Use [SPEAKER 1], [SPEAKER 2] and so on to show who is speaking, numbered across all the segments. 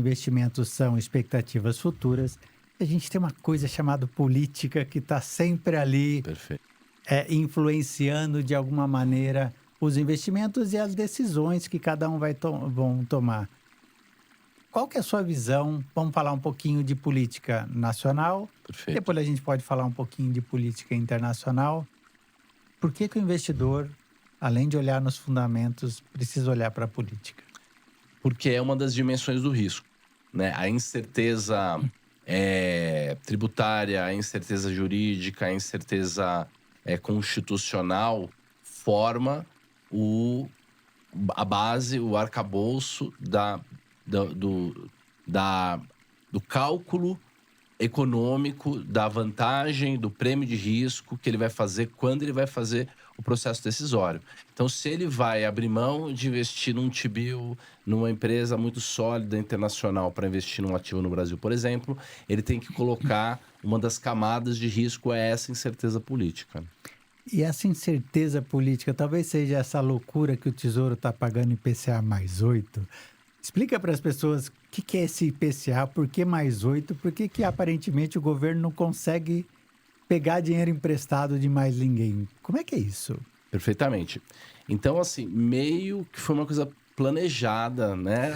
[SPEAKER 1] Investimentos são expectativas futuras. A gente tem uma coisa chamada política que está sempre ali,
[SPEAKER 2] Perfeito.
[SPEAKER 1] influenciando de alguma maneira os investimentos e as decisões que cada um vão tomar. Qual que é a sua visão? Vamos falar um pouquinho de política nacional,
[SPEAKER 2] Perfeito.
[SPEAKER 1] depois a gente pode falar um pouquinho de política internacional. Por que que o investidor, além de olhar nos fundamentos, precisa olhar para a política?
[SPEAKER 2] Porque é uma das dimensões do risco, né? A incerteza tributária, a incerteza jurídica, a incerteza constitucional forma o, a base, o arcabouço da- do, da, do cálculo econômico, da vantagem, do prêmio de risco que ele vai fazer quando ele vai fazer o processo decisório. Então, se ele vai abrir mão de investir num T-bill, numa empresa muito sólida internacional para investir num ativo no Brasil, por exemplo, ele tem que colocar uma das camadas de risco é essa incerteza política.
[SPEAKER 1] E essa incerteza política talvez seja essa loucura que o Tesouro está pagando IPCA mais 8. Explica para as pessoas o que que é esse IPCA, por que mais 8, por que que aparentemente o governo não consegue pegar dinheiro emprestado de mais ninguém. Como é que é isso?
[SPEAKER 2] Perfeitamente. Então, assim, meio que foi uma coisa planejada, né,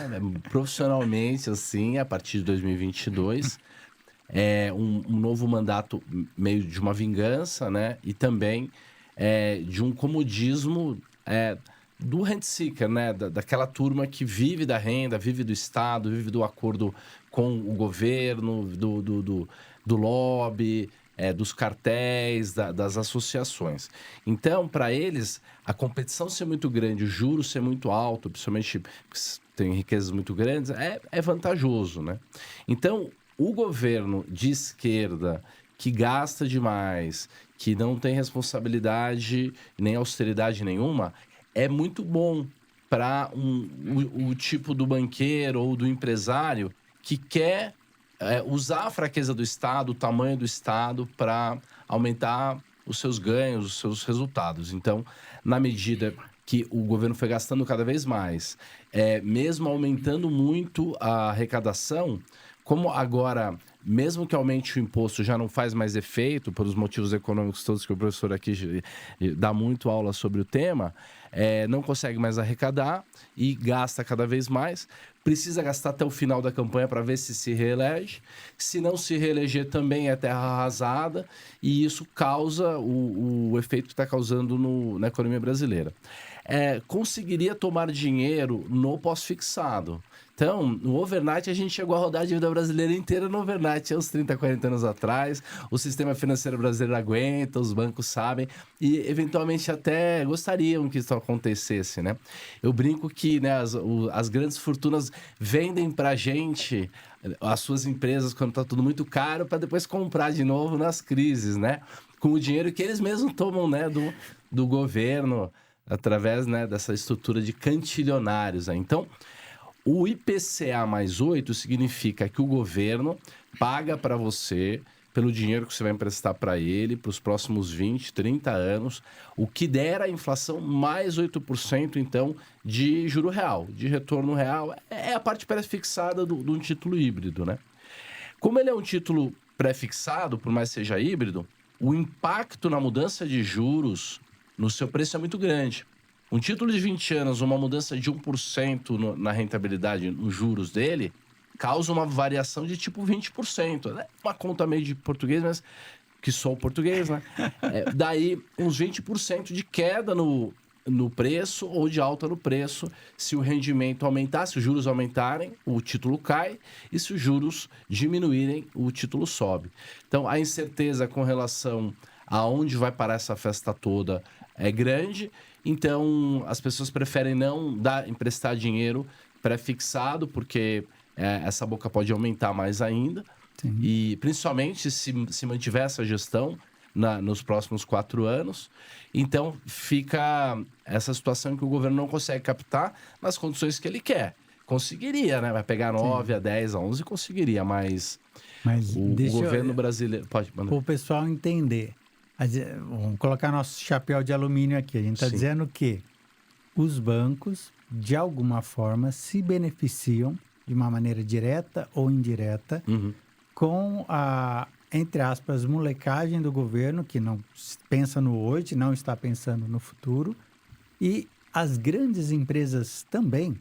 [SPEAKER 2] profissionalmente, assim, a partir de 2022. Um novo mandato meio de uma vingança, né? E também de um comodismo do rent seeker, né? Daquela turma que vive da renda, vive do Estado, vive do acordo com o governo, do lobby, dos cartéis, das associações. Então, para eles, a competição ser muito grande, o juros ser muito alto, principalmente porque tem riquezas muito grandes, é vantajoso, né? Então, o governo de esquerda que gasta demais, que não tem responsabilidade nem austeridade nenhuma, é muito bom para o tipo do banqueiro ou do empresário que quer usar a fraqueza do Estado, o tamanho do Estado, para aumentar os seus ganhos, os seus resultados. Então, na medida que o governo foi gastando cada vez mais, mesmo aumentando muito a arrecadação, como agora, mesmo que aumente o imposto, já não faz mais efeito, pelos motivos econômicos todos que o professor aqui dá muito aula sobre o tema, não consegue mais arrecadar e gasta cada vez mais. Precisa gastar até o final da campanha para ver se reelege. Se não se reeleger, também é terra arrasada, e isso causa o efeito que está causando na economia brasileira. Conseguiria tomar dinheiro no pós-fixado. Então, no overnight, a gente chegou a rodar a dívida brasileira inteira no overnight, há uns 30, 40 anos atrás. O sistema financeiro brasileiro aguenta, os bancos sabem, e eventualmente até gostariam que isso acontecesse, né? Eu brinco que, né, as grandes fortunas vendem pra gente as suas empresas quando tá tudo muito caro, para depois comprar de novo nas crises, né? Com o dinheiro que eles mesmos tomam, né, do governo, através, né, dessa estrutura de cantilionários, né? Então, o IPCA mais 8 significa que o governo paga para você, pelo dinheiro que você vai emprestar para ele, para os próximos 20, 30 anos, o que der a inflação mais 8%, então, de juro real, de retorno real. É a parte pré-fixada de um título híbrido, né? Como ele é um título pré-fixado, por mais que seja híbrido, o impacto na mudança de juros no seu preço é muito grande. Um título de 20 anos, uma mudança de 1% na rentabilidade, nos juros dele, causa uma variação de tipo 20%. Né? Uma conta meio de português, mas que sou português, né? Daí, uns 20% de queda no preço ou de alta no preço. Se o rendimento aumentar, se os juros aumentarem, o título cai. E se os juros diminuírem, o título sobe. Então, a incerteza com relação aonde vai parar essa festa toda é grande. Então, as pessoas preferem não emprestar dinheiro pré-fixado, porque essa boca pode aumentar mais ainda.
[SPEAKER 1] Sim.
[SPEAKER 2] E principalmente se mantiver essa gestão nos próximos 4 anos. Então, fica essa situação em que o governo não consegue captar nas condições que ele quer. Conseguiria, né? Vai pegar 9,
[SPEAKER 1] Sim.
[SPEAKER 2] a 10, a 11, conseguiria, mas
[SPEAKER 1] Mas
[SPEAKER 2] o
[SPEAKER 1] deixa
[SPEAKER 2] governo
[SPEAKER 1] eu,
[SPEAKER 2] brasileiro... Pode mandar.
[SPEAKER 1] para o pessoal entender. Vamos colocar nosso chapéu de alumínio aqui. A gente está
[SPEAKER 2] Sim,
[SPEAKER 1] dizendo que os bancos, de alguma forma, se beneficiam de uma maneira direta ou indireta,
[SPEAKER 2] Uhum.
[SPEAKER 1] com a, entre aspas, molecagem do governo, que não pensa no hoje, não está pensando no futuro, e as grandes empresas também.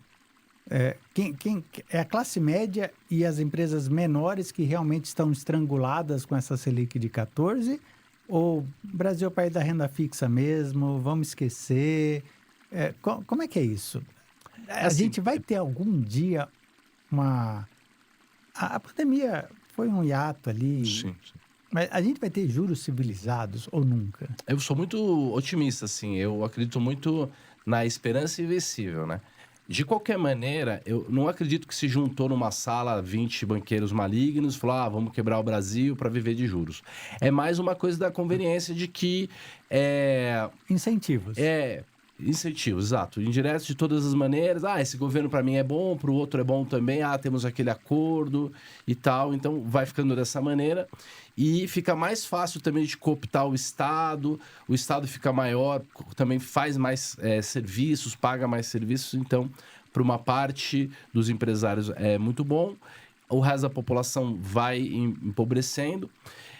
[SPEAKER 1] Quem é a classe média e as empresas menores que realmente estão estranguladas com essa Selic de 14? Ou o Brasil é o país da renda fixa mesmo? Vamos esquecer? Como é que é isso? A
[SPEAKER 2] Assim,
[SPEAKER 1] gente vai ter algum dia uma... A pandemia foi um hiato ali,
[SPEAKER 2] sim, sim.
[SPEAKER 1] mas a gente vai ter juros civilizados ou nunca?
[SPEAKER 2] Eu sou muito otimista, assim, eu acredito muito na esperança invencível, né. De qualquer maneira, eu não acredito que se juntou numa sala 20 banqueiros malignos e falou: "Ah, vamos quebrar o Brasil para viver de juros". É mais uma coisa da conveniência de que, eh
[SPEAKER 1] Incentivos.
[SPEAKER 2] incentivos, exato. Indiretos de todas as maneiras. Ah, esse governo para mim é bom, para o outro é bom também. Ah, temos aquele acordo e tal. Então, vai ficando dessa maneira. E fica mais fácil também de cooptar o Estado. O Estado fica maior, também faz mais serviços, paga mais serviços. Então, para uma parte dos empresários é muito bom. O resto da população vai empobrecendo.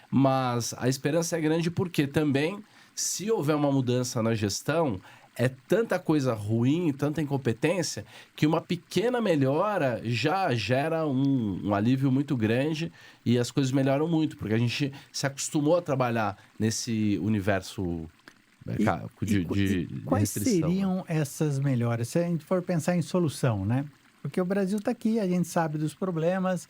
[SPEAKER 2] Mas a esperança é grande porque também, se houver uma mudança na gestão, é tanta coisa ruim, tanta incompetência, que uma pequena melhora já gera um alívio muito grande e as coisas melhoram muito, porque a gente se acostumou a trabalhar nesse universo
[SPEAKER 1] E,
[SPEAKER 2] de
[SPEAKER 1] quais
[SPEAKER 2] restrição, né?
[SPEAKER 1] seriam essas melhoras? Se a gente for pensar em solução, né? Porque o Brasil está aqui, a gente sabe dos problemas.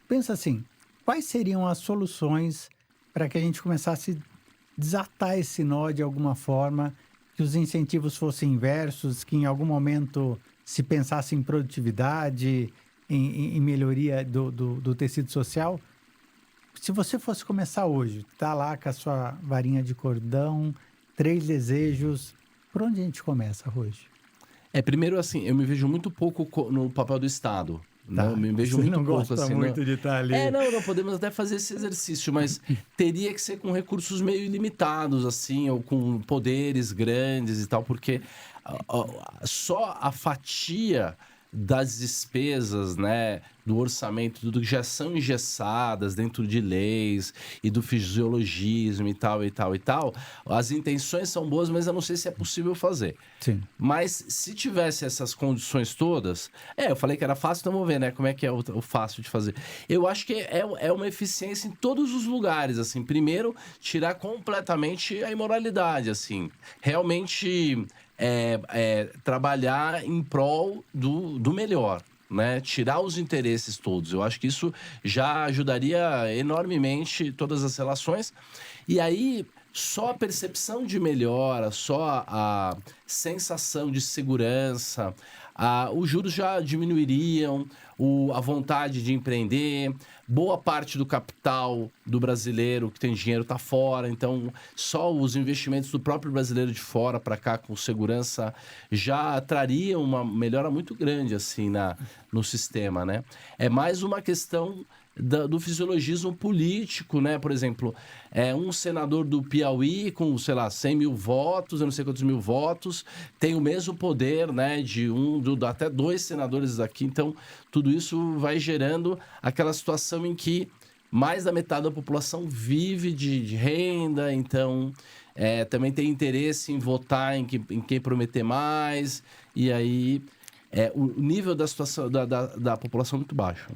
[SPEAKER 1] Pensa assim, quais seriam as soluções para que a gente começasse a desatar esse nó de alguma forma, que os incentivos fossem inversos, que em algum momento se pensasse em produtividade, em melhoria do tecido social? Se você fosse começar hoje, tá lá com a sua varinha de cordão, 3 desejos, por onde a gente começa hoje?
[SPEAKER 2] Primeiro, assim, eu me vejo muito pouco no papel do Estado, né? Eu
[SPEAKER 1] Tá,
[SPEAKER 2] me vejo
[SPEAKER 1] você
[SPEAKER 2] muito
[SPEAKER 1] não
[SPEAKER 2] pouco,
[SPEAKER 1] gosta
[SPEAKER 2] assim,
[SPEAKER 1] muito de estar ali.
[SPEAKER 2] não, podemos até fazer esse exercício, mas teria que ser com recursos meio ilimitados, assim, ou com poderes grandes e tal, porque só a fatia das despesas, né, do orçamento, tudo que já são engessadas dentro de leis e do fisiologismo e tal, e tal, e tal, as intenções são boas, mas eu não sei se é possível fazer.
[SPEAKER 1] Sim.
[SPEAKER 2] Mas se tivesse essas condições todas, eu falei que era fácil, então vamos ver, né, como é que é o fácil de fazer. Eu acho que é uma eficiência em todos os lugares, assim. Primeiro, tirar completamente a imoralidade, assim. Realmente trabalhar em prol do melhor, né? Tirar os interesses todos. Eu acho que isso já ajudaria enormemente todas as relações. E aí, só a percepção de melhora, só a sensação de segurança, os juros já diminuiriam, a vontade de empreender, boa parte do capital do brasileiro que tem dinheiro está fora, então só os investimentos do próprio brasileiro de fora para cá com segurança já trariam uma melhora muito grande assim no sistema, né? É mais uma questão do fisiologismo político, né? Por exemplo, um senador do Piauí com, sei lá, 100 mil votos, eu não sei quantos mil votos, tem o mesmo poder, né, de até 2 senadores aqui. Então, tudo isso vai gerando aquela situação em que mais da metade da população vive de renda, então também tem interesse em votar em quem prometer mais, e aí o nível da situação da população é muito baixo.